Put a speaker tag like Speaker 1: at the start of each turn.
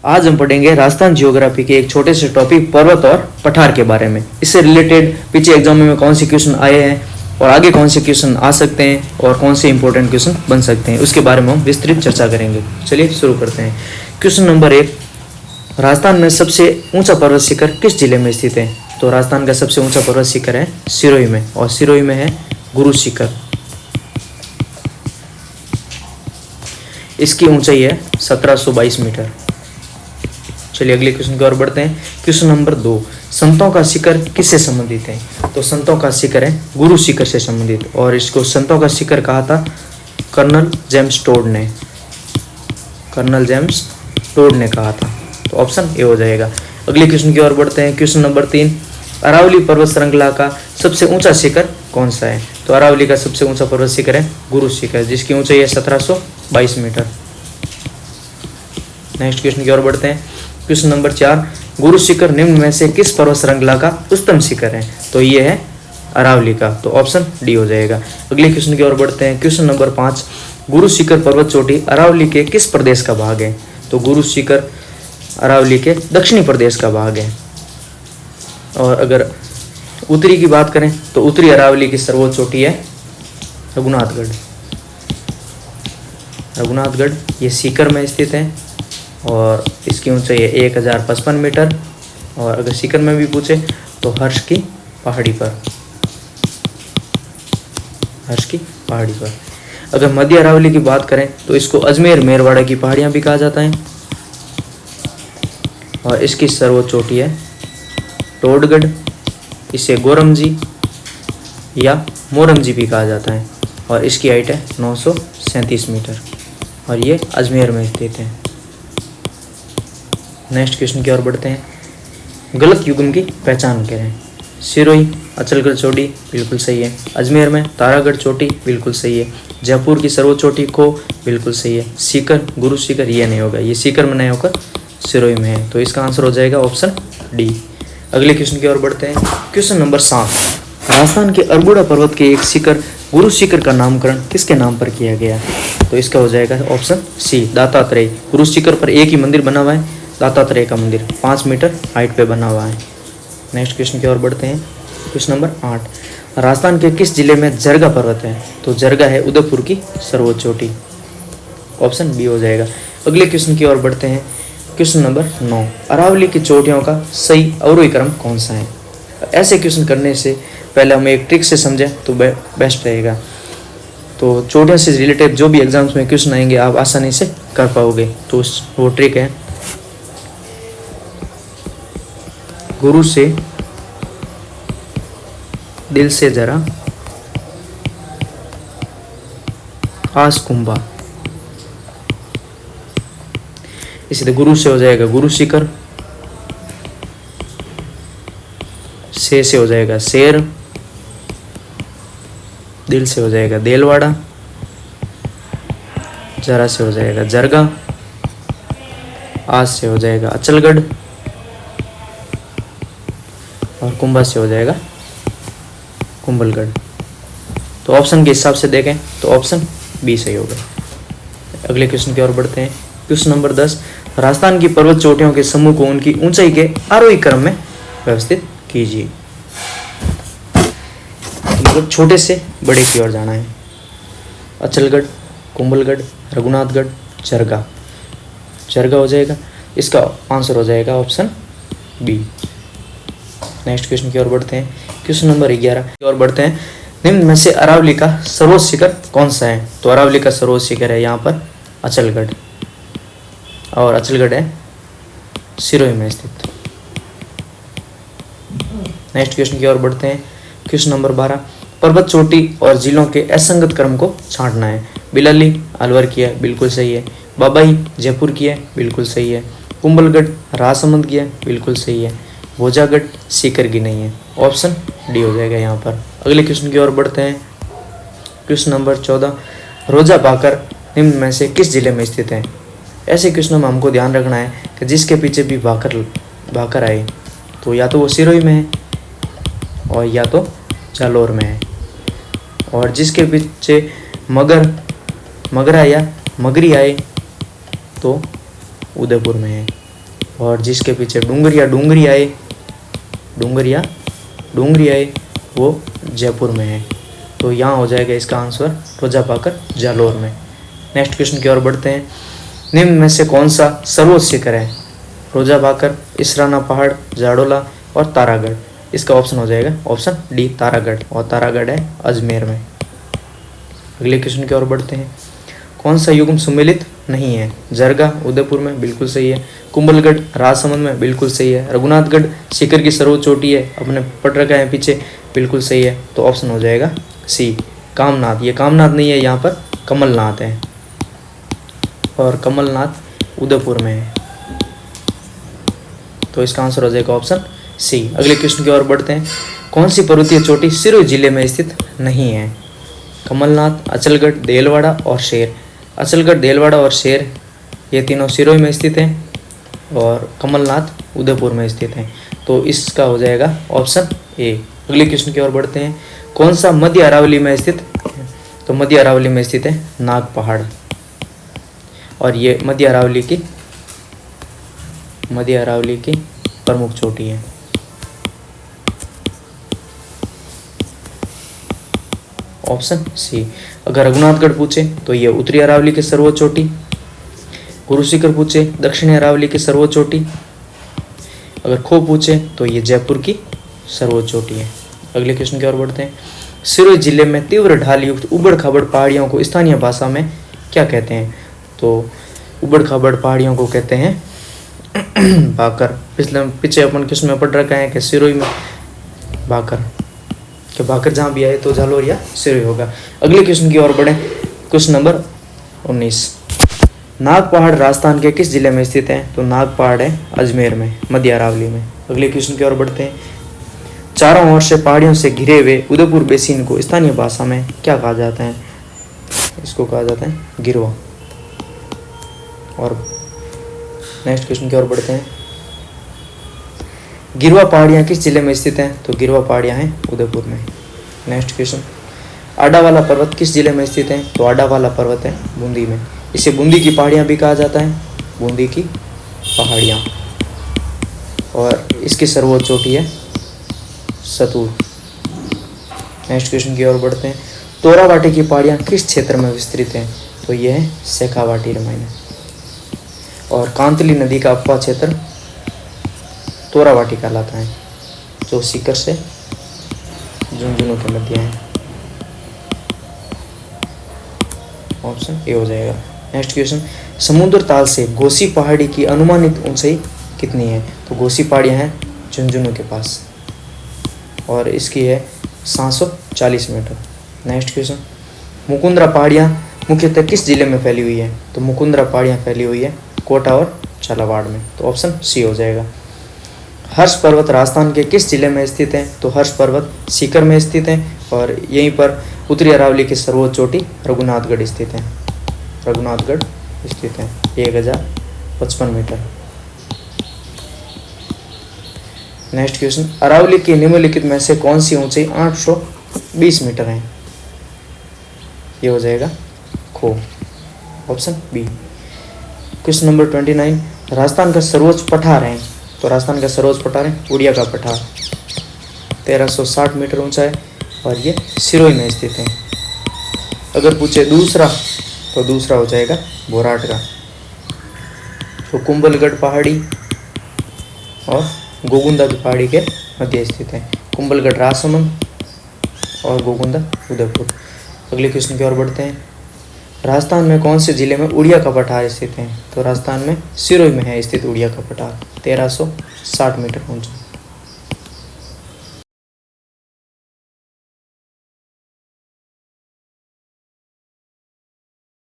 Speaker 1: आज हम पढ़ेंगे राजस्थान जियोग्राफी के एक छोटे से टॉपिक पर्वत और पठार के बारे में। इससे रिलेटेड पीछे एग्जाम में कौन से क्वेश्चन आए हैं और आगे कौन से क्वेश्चन आ सकते हैं और कौन से इंपॉर्टेंट क्वेश्चन बन सकते हैं, उसके बारे में हम विस्तृत चर्चा करेंगे। चलिए शुरू करते हैं। क्वेश्चन नंबर 1, राजस्थान में सबसे ऊंचा पर्वत शिखर किस जिले में स्थित है? तो राजस्थान का सबसे ऊंचा पर्वत शिखर है सिरोही में, और सिरोही में है गुरु शिखर। इसकी ऊंचाई है 1722 मीटर। चलिए अगले क्वेश्चन की ओर बढ़ते हैं। क्वेश्चन नंबर 2, संतों का शिखर किससे संबंधित है? तो संतों का शिखर है गुरु शिखर से संबंधित, और इसको संतों का शिखर कहा था कर्नल जेम्स टोड ने। कर्नल जेम्स टोड ने कहा था, तो ऑप्शन ए हो जाएगा। अगले क्वेश्चन की ओर बढ़ते हैं। क्वेश्चन नंबर 3, अरावली पर्वत श्रृंखला का सबसे ऊंचा शिखर कौन सा है? तो अरावली का सबसे ऊंचा पर्वत शिखर है गुरु शिखर, जिसकी ऊंचाई है 1722 मीटर। नेक्स्ट क्वेश्चन की ओर बढ़ते हैं। क्वेश्चन नंबर 4, गुरु शिखर निम्न में से किस पर्वत श्रृंखला का उच्चतम शिखर है? तो ये है अरावली का, तो ऑप्शन डी हो जाएगा। अगले क्वेश्चन की ओर बढ़ते हैं। क्वेश्चन नंबर 5, गुरु शिखर पर्वत चोटी अरावली के किस प्रदेश का भाग है? तो गुरु शिखर अरावली के दक्षिणी प्रदेश का भाग है। और अगर उत्तरी की बात करें तो उत्तरी अरावली की सर्वोच्च चोटी है रघुनाथगढ़। रघुनाथगढ़ ये सीकर में स्थित है और इसकी ऊंचाई है 1055 मीटर। और अगर सीकर में भी पूछे तो हर्ष की पहाड़ी पर, हर्ष की पहाड़ी पर। अगर मध्य अरावली की बात करें तो इसको अजमेर मेरवाड़ा की पहाड़ियां भी कहा जाता है, और इसकी सर्वोच्च चोटी है टोडगढ़। इसे गोरमजी या मोरमजी भी कहा जाता है, और इसकी हाइट है 937 मीटर, और ये अजमेर में स्थित है। नेक्स्ट क्वेश्चन की ओर बढ़ते हैं। गलत युग्म की पहचान करें। सिरोही अचलगढ़ चोटी बिल्कुल सही है। अजमेर में तारागढ़ चोटी बिल्कुल सही है। जयपुर की सर्वोच्च चोटी को बिल्कुल सही है। सीकर गुरु शिखर ये नहीं होगा, ये सीकर में नहीं होकर सिरोही में है, तो इसका आंसर हो जाएगा ऑप्शन डी। अगले क्वेश्चन की ओर बढ़ते हैं। क्वेश्चन नंबर 7, राजस्थान के अरबुड़ा पर्वत के एक शिखर गुरु शिखर का नामकरण किसके नाम पर किया गया? तो इसका हो जाएगा ऑप्शन सी, दत्तात्रेय। गुरु शिखर पर एक ही मंदिर बना हुआ है, दत्तात्रेय का मंदिर, 5 मीटर हाइट पे बना हुआ है। नेक्स्ट क्वेश्चन की ओर बढ़ते हैं। क्वेश्चन नंबर 8, राजस्थान के किस जिले में जरगा पर्वत है? तो जरगा है उदयपुर की सर्वोच्च चोटी, ऑप्शन बी हो जाएगा। अगले क्वेश्चन की ओर बढ़ते हैं। क्वेश्चन नंबर 9, अरावली की चोटियों का सही अवरोही क्रम कौन सा है? ऐसे क्वेश्चन करने से पहले हम एक ट्रिक से समझें तो बेस्ट रहेगा। तो चोटियों से रिलेटेड जो भी एग्जाम्स में क्वेश्चन आएंगे आप आसानी से कर पाओगे, तो वो ट्रिक है गुरु से दिल से जरा आस कुंभा। इसलिए गुरु से हो जाएगा गुरु शिखर, से हो जाएगा शेर, दिल से हो जाएगा देलवाड़ा, जरा से हो जाएगा जरगा, आस से हो जाएगा अचलगढ़, और कुंभा से हो जाएगा कुंभलगढ़। तो ऑप्शन के हिसाब से देखें तो ऑप्शन बी सही होगा। अगले क्वेश्चन की ओर बढ़ते हैं। क्वेश्चन नंबर 10, राजस्थान की पर्वत चोटियों के समूह को उनकी ऊंचाई के आरोही क्रम में व्यवस्थित कीजिए। मतलब छोटे से बड़े की ओर जाना है। अचलगढ़, कुंभलगढ़, रघुनाथगढ़, जरगा। जरगा हो जाएगा, इसका आंसर हो जाएगा ऑप्शन बी। नेक्स्ट क्वेश्चन की ओर बढ़ते हैं। क्वेश्चन नंबर 11 की ओर बढ़ते हैं। निम्न में से अरावली का सर्वोच्च शिखर कौन सा है? तो अरावली का सर्वोच्च शिखर है यहाँ पर अचलगढ़, और अचलगढ़ है सिरोही में स्थित। नेक्स्ट क्वेश्चन की ओर बढ़ते हैं। क्वेश्चन नंबर 12, पर्वत चोटी और जिलों के असंगत क्रम को छांटना है। बिलाली अलवर की है, बिल्कुल सही है। बाबाई जयपुर की है, बिल्कुल सही है। कुंभलगढ़ राजसमंद की है, बिल्कुल सही है। भोजागढ़ सीकर की नहीं है, ऑप्शन डी हो जाएगा यहाँ पर। अगले क्वेश्चन की ओर बढ़ते हैं। क्वेश्चन नंबर 14, रोजा भाकर निम्न में से किस जिले में स्थित है? ऐसे क्वेश्चनों में हमको ध्यान रखना है कि जिसके पीछे भी भाकर आए तो या तो वो सिरोही में है और या तो जालौर में है, और जिसके पीछे मगरा या मगरी आए तो उदयपुर में है। और जिसके पीछे डूंगरी आए वो जयपुर में है। तो यहाँ हो जाएगा इसका आंसर रोजा पाकर जालोर में। नेक्स्ट क्वेश्चन की ओर बढ़ते हैं। निम्न में से कौन सा सर्वोच्च शिखर है? रोजा पाकर, इसराना पहाड़, जाडोला और तारागढ़। इसका ऑप्शन हो जाएगा ऑप्शन डी तारागढ़, और तारागढ़ है अजमेर में। अगले क्वेश्चन की ओर बढ़ते हैं। कौन सा युग्म सुमेलित नहीं है? जरगा उदयपुर में, बिल्कुल सही है। कुंभलगढ़ राजसमंद में, बिल्कुल सही है। रघुनाथगढ़ शिखर की सर्वोच्च चोटी है, अपने पढ़ रखा है पीछे, बिल्कुल सही है। तो ऑप्शन हो जाएगा सी कामनाथ। ये कामनाथ नहीं है, यहाँ पर कमलनाथ है, और कमलनाथ उदयपुर में है। तो इसका आंसर हो जाएगा ऑप्शन सी। अगले क्वेश्चन की ओर बढ़ते हैं। कौन सी पर्वतीय चोटी सिरोही जिले में स्थित नहीं है? कमलनाथ, अचलगढ़, देलवाड़ा और शेर। अचलगढ़, देलवाड़ा और शेर ये तीनों सिरोही में स्थित हैं, और कमलनाथ उदयपुर में स्थित हैं। तो इसका हो जाएगा ऑप्शन ए। अगले क्वेश्चन की ओर बढ़ते हैं। कौन सा मध्य अरावली में स्थित? तो मध्य अरावली में स्थित है नाग पहाड़, और ये मध्य अरावली की प्रमुख चोटी है। Option C. अगर रघुनाथगढ़ पूछे तो ये उत्तरी अरावली की सर्वोच्च चोटी, गुरु शिखर पूछे दक्षिणी अरावली की सर्वोच्च चोटी, अगर खो पूछे तो ये जयपुर की सर्वोच्च चोटी है। अगले क्वेश्चन की ओर बढ़ते हैं। सिरोही जिले में तीव्र ढाल युक्त उबड़ खाबड़ पहाड़ियों को स्थानीय भाषा में क्या कहते हैं? तो उबड़ खाबड़ पहाड़ियों को कहते हैं भाकर। पीछे अपन किस में पढ़ रखा है कि सिरोही में भाकर, कि भाकर जहाँ भी आए तो जालोर या सिरोही होगा। अगले क्वेश्चन की ओर बढ़े। Question number 19। नाग पहाड़ राजस्थान के किस जिले में स्थित है? तो नाग पहाड़ है अजमेर में, मध्य अरावली में। अगले क्वेश्चन की ओर बढ़ते हैं। चारों ओर से पहाड़ियों से घिरे हुए उदयपुर बेसिन को स्थानीय भाषा में क्या कहा जाता है? इसको कहा जाता है गिरवा। और नेक्स्ट क्वेश्चन की ओर बढ़ते हैं। गिरवा पहाड़ियाँ किस जिले में स्थित हैं? तो गिरवा पहाड़ियाँ हैं उदयपुर में। Next question. आडावाला पर्वत किस जिले में स्थित है? तो आडावाला पर्वत है बूंदी में। इसे बूंदी की पहाड़ियाँ भी कहा जाता है, बूंदी की पहाड़ियाँ। और इसकी सर्वोच्च चोटी है सतूर। नेक्स्ट क्वेश्चन की ओर बढ़ते हैं। तोरावाटी की पहाड़ियाँ किस क्षेत्र में विस्तृत हैं? तो यह है शेखावाटी रामायण। और कांतली नदी का अपवा क्षेत्र तोरावाटी कहलाता है, जो सीकर से झुंझुनू के मध्य है। ऑप्शन ए हो जाएगा। Next question. समुद्र ताल से घोसी पहाड़ी की अनुमानित ऊंचाई कितनी है? तो घोसी पहाड़ियाँ हैं झुंझुनू के पास, और इसकी है 740 मीटर। Next question. मुकुंदरा पहाड़ियाँ मुख्यतः किस जिले में फैली हुई है? तो मुकुंदरा पहाड़ियाँ फैली हुई है कोटा और झालावाड़ में। तो ऑप्शन सी हो जाएगा। हर्ष पर्वत राजस्थान के किस जिले में स्थित है? तो हर्ष पर्वत सीकर में स्थित है, और यहीं पर उत्तरी अरावली की सर्वोच्च चोटी रघुनाथगढ़ स्थित है। रघुनाथगढ़ स्थित है 1055 मीटर। Next question. अरावली की निम्नलिखित में से कौन सी ऊंचाई 820 मीटर है? ये हो जाएगा खो। Option B. Question number 29। Rajasthan का सर्वोच्च पठार है? तो राजस्थान का सर्वोच्च पठार है उड़िया का पठार, 1360 मीटर ऊंचा है, और ये सिरोही में स्थित है। अगर पूछे दूसरा, तो दूसरा हो जाएगा बोराट का, तो कुंभलगढ़ पहाड़ी और गोगुंदा की पहाड़ी के मध्य स्थित है। कुंभलगढ़ राजसमंद और गोगुंदा उदयपुर। अगले क्वेश्चन की ओर बढ़ते हैं। राजस्थान में कौन से जिले में उड़िया का पठार स्थित है? तो राजस्थान में सिरोही में है स्थित उड़िया का पठार, 1360 मीटर ऊंचा।